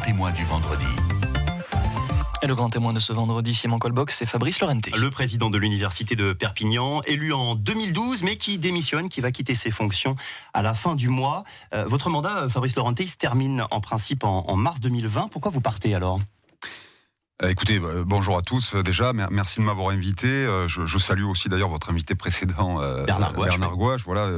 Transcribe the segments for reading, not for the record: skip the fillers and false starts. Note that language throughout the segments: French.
témoin du vendredi. Et le grand témoin de ce vendredi, Simon Colbox, c'est Fabrice Lorente. Le président de l'université de Perpignan, élu en 2012, mais qui démissionne, qui va quitter ses fonctions à la fin du mois. Votre mandat, Fabrice Lorente, il se termine en principe en mars 2020. Pourquoi vous partez alors ? Écoutez, bonjour à tous. Déjà, merci de m'avoir invité. Je salue aussi d'ailleurs votre invité précédent, Bernard Gouache. Voilà,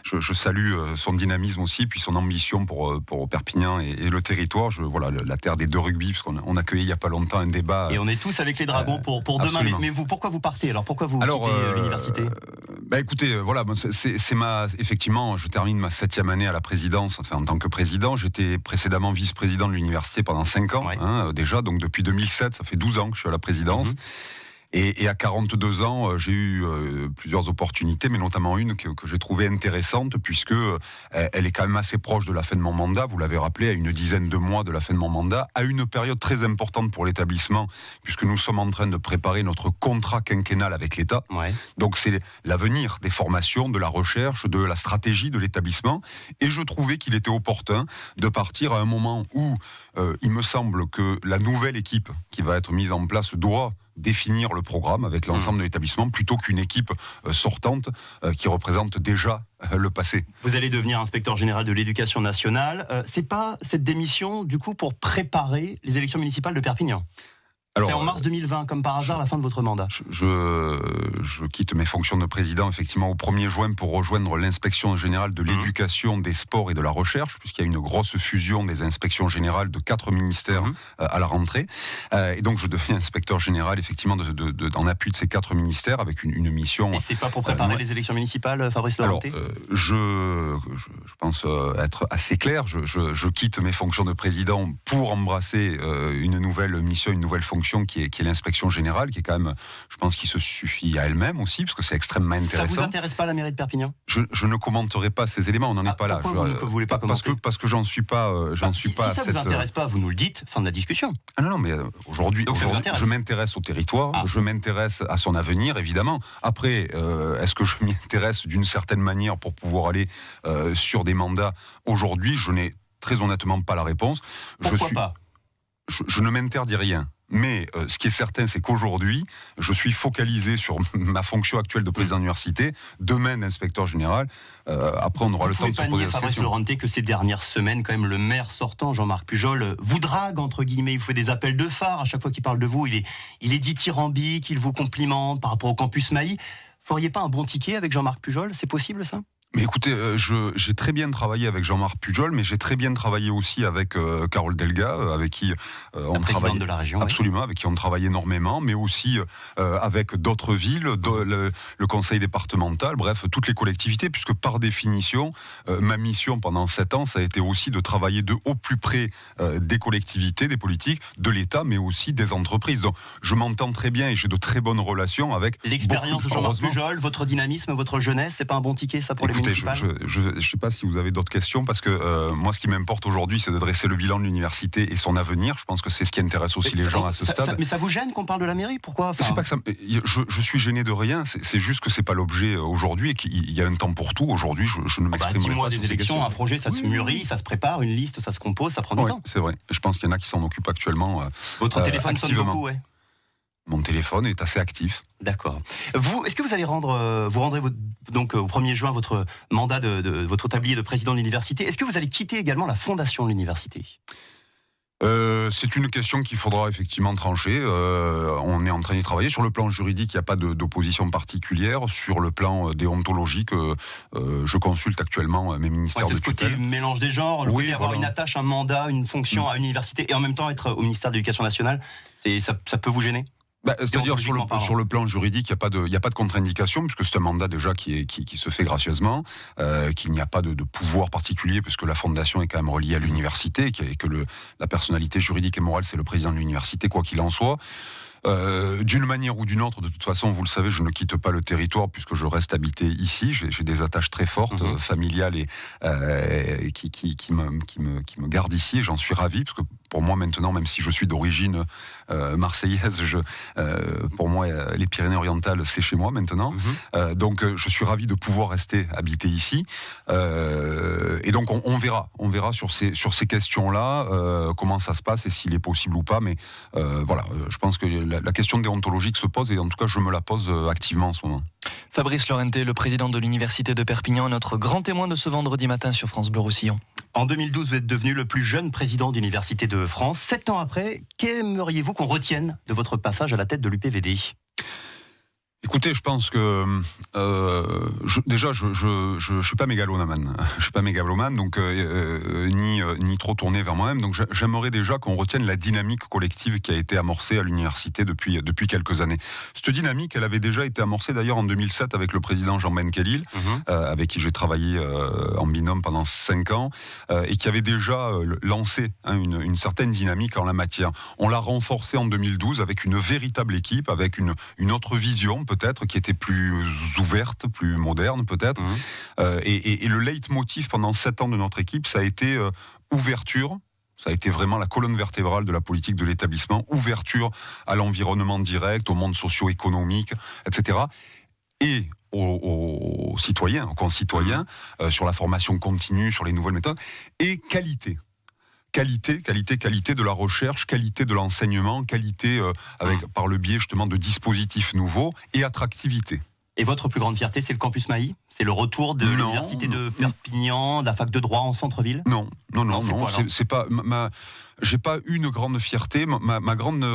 je salue son dynamisme aussi, puis son ambition pour Perpignan et le territoire. Voilà, la terre des deux rugby, parce qu'on a accueilli il y a pas longtemps un débat. Et on est tous avec les Dragons pour demain. Mais vous, pourquoi vous partez alors ? Pourquoi vous quittez l'université ? Écoutez, voilà, effectivement, je termine ma 7e année à la présidence, enfin, en tant que président. J'étais précédemment vice-président de l'université pendant 5 ans, déjà, donc depuis 2007, ça fait 12 ans que je suis à la présidence. Et à 42 ans, j'ai eu plusieurs opportunités, mais notamment une que j'ai trouvée intéressante, puisque elle est quand même assez proche de la fin de mon mandat. Vous l'avez rappelé, à une dizaine de mois de la fin de mon mandat, à une période très importante pour l'établissement, puisque nous sommes en train de préparer notre contrat quinquennal avec l'État. Donc c'est l'avenir des formations, de la recherche, de la stratégie de l'établissement. Et je trouvais qu'il était opportun de partir à un moment où il me semble que la nouvelle équipe qui va être mise en place doit définir le programme avec l'ensemble de l'établissement plutôt qu'une équipe sortante qui représente déjà le passé. Vous allez devenir inspecteur général de l'éducation nationale. C'est pas cette démission du coup pour préparer les élections municipales de Perpignan ? Alors, c'est en mars 2020, comme par hasard, la fin de votre mandat. Je quitte mes fonctions de président, effectivement, au 1er juin pour rejoindre l'inspection générale de l'éducation, des sports et de la recherche, puisqu'il y a une grosse fusion des inspections générales de 4 ministères à la rentrée. Et donc, je deviens inspecteur général, effectivement, en appui de ces 4 ministères, avec une mission... Et c'est pas pour préparer les élections municipales, Fabrice Lorente ? Alors, je pense être assez clair. Je quitte mes fonctions de président pour embrasser une nouvelle mission, une nouvelle fonction, qui est l'inspection générale, qui est quand même, je pense, qui se suffit à elle-même aussi, parce que c'est extrêmement intéressant. Ça vous intéresse pas la mairie de Perpignan ? Je ne commenterai pas ces éléments, on n'en est pas là. Pourquoi vous ne voulez pas commenter ? Parce que j'en suis pas. Si ça vous intéresse pas, vous nous le dites. Fin de la discussion. Non, mais aujourd'hui, je m'intéresse au territoire, je m'intéresse à son avenir, évidemment. Après, est-ce que je m'y intéresse d'une certaine manière pour pouvoir aller sur des mandats ? Aujourd'hui, je n'ai très honnêtement pas la réponse. Pourquoi pas ? Je ne m'interdis rien. Mais ce qui est certain, c'est qu'aujourd'hui, je suis focalisé sur ma fonction actuelle de président d'université, demain d'inspecteur général. Après, on aura le temps de se poser la question. Fabrice Lorente, que ces dernières semaines, quand même, le maire sortant, Jean-Marc Pujol, vous drague, entre guillemets, il vous fait des appels de phare. À chaque fois qu'il parle de vous, il est dithyrambique, il vous complimente par rapport au campus Mailly. Feriez pas un bon ticket avec Jean-Marc Pujol ? C'est possible, ça ? Mais écoutez, j'ai très bien travaillé avec Jean-Marc Pujol, mais j'ai très bien travaillé aussi avec Carole Delga, avec qui on travaille de la région, absolument, avec qui on travaille énormément, mais aussi avec d'autres villes, le conseil départemental, bref, toutes les collectivités, puisque par définition, ma mission pendant 7 ans, ça a été aussi de travailler au plus près des collectivités, des politiques, de l'État, mais aussi des entreprises. Donc, je m'entends très bien et j'ai de très bonnes relations avec. L'expérience de Jean-Marc Pujol, votre dynamisme, votre jeunesse, c'est pas un bon ticket, ça, pour les municipales ? Je sais pas si vous avez d'autres questions, parce que moi, ce qui m'importe aujourd'hui, c'est de dresser le bilan de l'université et son avenir. Je pense que c'est ce qui intéresse aussi les gens à ce stade. Mais ça vous gêne qu'on parle de la mairie ? Pourquoi ? C'est pas que ça. Je suis gêné de rien. C'est juste que c'est pas l'objet aujourd'hui et qu'il y a un temps pour tout. Aujourd'hui, je ne m'exprime pas. 10 mois des élections, un projet, ça se mûrit, ça se prépare, une liste, ça se compose, ça prend du temps. C'est vrai. Je pense qu'il y en a qui s'en occupent actuellement. Votre téléphone sonne beaucoup, Mon téléphone est assez actif. D'accord. Est-ce que vous allez rendrez donc au 1er juin votre mandat de votre tablier de président de l'université ? Est-ce que vous allez quitter également la fondation de l'université ? C'est une question qu'il faudra effectivement trancher. On est en train d'y travailler. Sur le plan juridique, il n'y a pas d'opposition particulière. Sur le plan déontologique, je consulte actuellement mes ministères de tutelle. C'est ce côté mélange des genres, le côté avoir une attache, un mandat, une fonction à l'université et en même temps être au ministère de l'Éducation nationale. Ça peut vous gêner ? C'est-à-dire sur le plan juridique, il n'y a pas de contre-indication, puisque c'est un mandat déjà qui se fait gracieusement, qu'il n'y a pas de pouvoir particulier, puisque la fondation est quand même reliée à l'université, et que la personnalité juridique et morale, c'est le président de l'université, quoi qu'il en soit. D'une manière ou d'une autre, de toute façon, vous le savez, je ne quitte pas le territoire puisque je reste habité ici. J'ai des attaches très fortes, familiales et qui me gardent ici. Et j'en suis ravi parce que pour moi maintenant, même si je suis d'origine marseillaise, pour moi les Pyrénées-Orientales c'est chez moi maintenant. Donc je suis ravi de pouvoir rester habiter ici. Et donc on verra sur ces questions-là comment ça se passe et s'il est possible ou pas. Mais voilà, je pense que la question déontologique se pose et en tout cas je me la pose activement en ce moment. Fabrice Lorente, le président de l'Université de Perpignan, notre grand témoin de ce vendredi matin sur France Bleu Roussillon. En 2012, vous êtes devenu le plus jeune président d'Université de France. 7 ans après, qu'aimeriez-vous qu'on retienne de votre passage à la tête de l'UPVD ? Écoutez, je pense que je suis pas mégalomane. Je suis pas mégalomane, donc ni trop tourné vers moi-même. Donc j'aimerais déjà qu'on retienne la dynamique collective qui a été amorcée à l'université depuis quelques années. Cette dynamique, elle avait déjà été amorcée d'ailleurs en 2007 avec le président Jean Benkelil, avec qui j'ai travaillé en binôme pendant 5 ans, et qui avait déjà lancé une certaine dynamique en la matière. On l'a renforcée en 2012 avec une véritable équipe, avec une autre vision peut-être, qui était plus ouverte, plus moderne peut-être. Et le leitmotiv pendant 7 ans de notre équipe, ça a été ouverture. Ça a été vraiment la colonne vertébrale de la politique de l'établissement. Ouverture à l'environnement direct, au monde socio-économique, etc. Et aux citoyens, aux concitoyens, sur la formation continue, sur les nouvelles méthodes. Et qualité. Qualité de la recherche, qualité de l'enseignement, qualité par le biais justement de dispositifs nouveaux et attractivité. Et votre plus grande fierté, c'est le campus Mailly ? C'est le retour de l'université de Perpignan, de la fac de droit en centre-ville ? Non, c'est pas j'ai pas une grande fierté, ma grande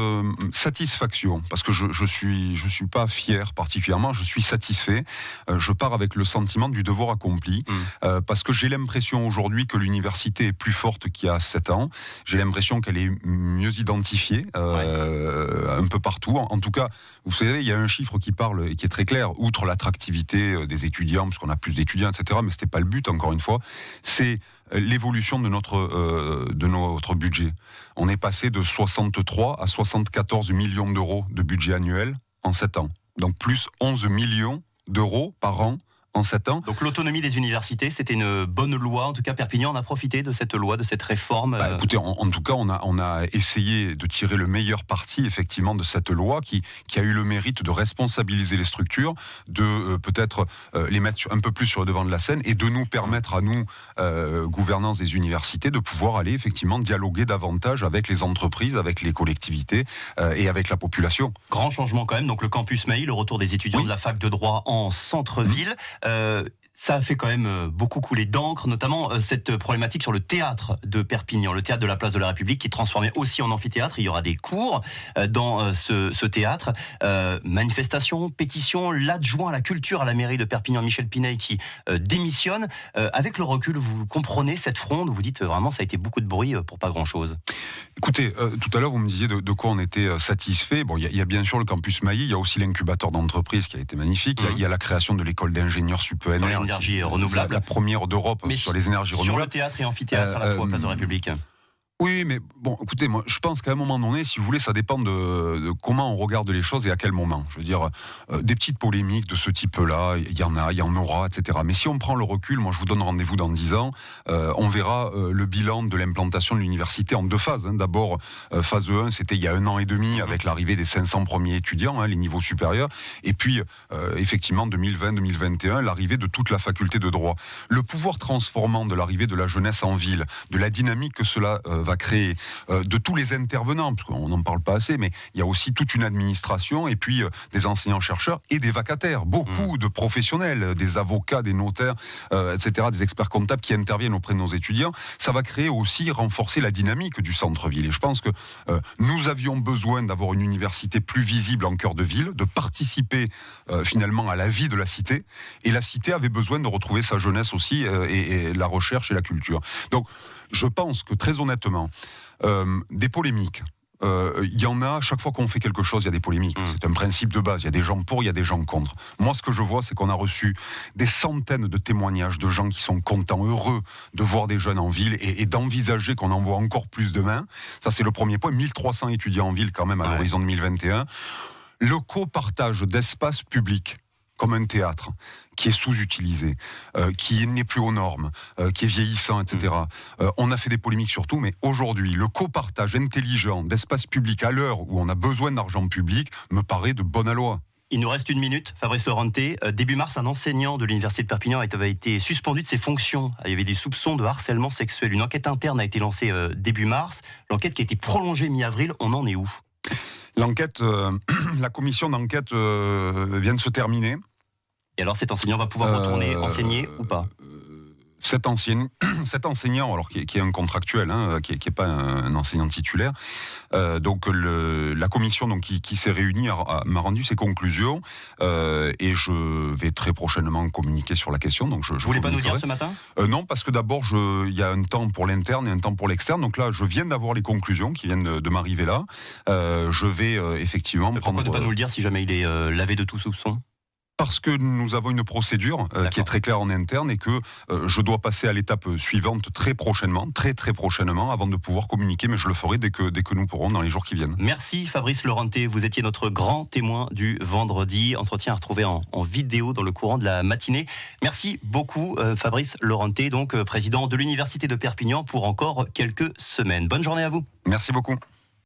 satisfaction, parce que je suis pas fier particulièrement, je suis satisfait. Je pars avec le sentiment du devoir accompli, parce que j'ai l'impression aujourd'hui que l'université est plus forte qu'il y a 7 ans. J'ai l'impression qu'elle est mieux identifiée, un peu partout. En tout cas, vous savez, il y a un chiffre qui parle et qui est très clair. Outre l'attractivité des étudiants, parce qu'on a plus d'étudiants, etc. Mais c'était pas le but, encore une fois. C'est l'évolution de notre budget. On est passé de 63 à 74 millions d'euros de budget annuel en 7 ans. Donc plus 11 millions d'euros par an en 7 ans. Donc l'autonomie des universités, c'était une bonne loi. En tout cas, Perpignan, on a profité de cette loi, de cette réforme. Écoutez, en tout cas, on a essayé de tirer le meilleur parti, effectivement, de cette loi qui a eu le mérite de responsabiliser les structures, de peut-être les mettre un peu plus sur le devant de la scène et de nous permettre à nous, gouvernance des universités, de pouvoir aller effectivement dialoguer davantage avec les entreprises, avec les collectivités et avec la population. Grand changement quand même. Donc le campus Mailly, le retour des étudiants de la fac de droit en centre-ville. Ça a fait quand même beaucoup couler d'encre, notamment cette problématique sur le théâtre de Perpignan, le théâtre de la place de la République qui est transformé aussi en amphithéâtre. Il y aura des cours dans ce théâtre. Manifestation, pétition, l'adjoint à la culture à la mairie de Perpignan, Michel Pinay, qui démissionne. Avec le recul, vous comprenez cette fronde, vous dites vraiment ça a été beaucoup de bruit pour pas grand-chose. Écoutez, tout à l'heure vous me disiez de quoi on était satisfait. Bon, il y a bien sûr le campus Mailly, il y a aussi l'incubateur d'entreprise qui a été magnifique. Il y a la création de l'école d'ingénieurs SUPENR. Énergie renouvelable. La première d'Europe sur les énergies renouvelables. Sur le théâtre et amphithéâtre à la fois, place de la République. Oui, mais bon, écoutez, moi, je pense qu'à un moment donné, si vous voulez, ça dépend de comment on regarde les choses et à quel moment. Je veux dire, des petites polémiques de ce type-là, il y en aura, etc. Mais si on prend le recul, moi, je vous donne rendez-vous dans 10 ans, on verra le bilan de l'implantation de l'université en 2 phases. D'abord, phase 1, c'était il y a 1 an et demi, avec l'arrivée des 500 premiers étudiants, les niveaux supérieurs. Et puis, effectivement, 2020-2021, l'arrivée de toute la faculté de droit. Le pouvoir transformant de l'arrivée de la jeunesse en ville, de la dynamique que cela va créer, de tous les intervenants, parce qu'on n'en parle pas assez, mais il y a aussi toute une administration, et puis des enseignants-chercheurs et des vacataires, beaucoup de professionnels, des avocats, des notaires, etc., des experts comptables qui interviennent auprès de nos étudiants. Ça va créer aussi, renforcer la dynamique du centre-ville. Et je pense que nous avions besoin d'avoir une université plus visible en cœur de ville, de participer finalement à la vie de la cité, et la cité avait besoin de retrouver sa jeunesse aussi, et la recherche et la culture. Donc, je pense que très honnêtement, des polémiques, il y en a, chaque fois qu'on fait quelque chose, il y a des polémiques. C'est un principe de base, il y a des gens pour, il y a des gens contre. Moi, ce que je vois, c'est qu'on a reçu des centaines de témoignages de gens qui sont contents, heureux de voir des jeunes en ville et d'envisager qu'on en voit encore plus demain. Ça, c'est le premier point. 1300 étudiants en ville quand même à l'horizon 2021. Le copartage d'espaces publics comme un théâtre qui est sous-utilisé, qui n'est plus aux normes, qui est vieillissant, etc. On a fait des polémiques sur tout, mais aujourd'hui, le copartage intelligent d'espace public à l'heure où on a besoin d'argent public me paraît de bonne loi. Il nous reste une minute, Fabrice Lorente. Début mars, un enseignant de l'Université de Perpignan avait été suspendu de ses fonctions. Il y avait des soupçons de harcèlement sexuel. Une enquête interne a été lancée début mars. L'enquête qui a été prolongée mi-avril, on en est où ? L'enquête, la commission d'enquête vient de se terminer. Et alors cet enseignant va pouvoir retourner enseigner ou pas ? Cet enseignant, alors qui est un contractuel, qui est pas un enseignant titulaire, donc la commission donc qui s'est réunie m'a rendu ses conclusions et je vais très prochainement communiquer sur la question. Donc vous voulez pas nous dire ce matin ? Non, parce que d'abord il y a un temps pour l'interne et un temps pour l'externe. Donc là, je viens d'avoir les conclusions qui viennent de m'arriver là. Je vais effectivement prendre. Pourquoi ne pas nous le dire si jamais il est lavé de tout soupçon ? Parce que nous avons une procédure qui est très claire en interne et que je dois passer à l'étape suivante très prochainement, très prochainement, avant de pouvoir communiquer, mais je le ferai dès que nous pourrons dans les jours qui viennent. Merci Fabrice Lorente, vous étiez notre grand témoin du vendredi. Entretien à retrouver en vidéo dans le courant de la matinée. Merci beaucoup Fabrice Lorente, donc président de l'Université de Perpignan pour encore quelques semaines. Bonne journée à vous. Merci beaucoup.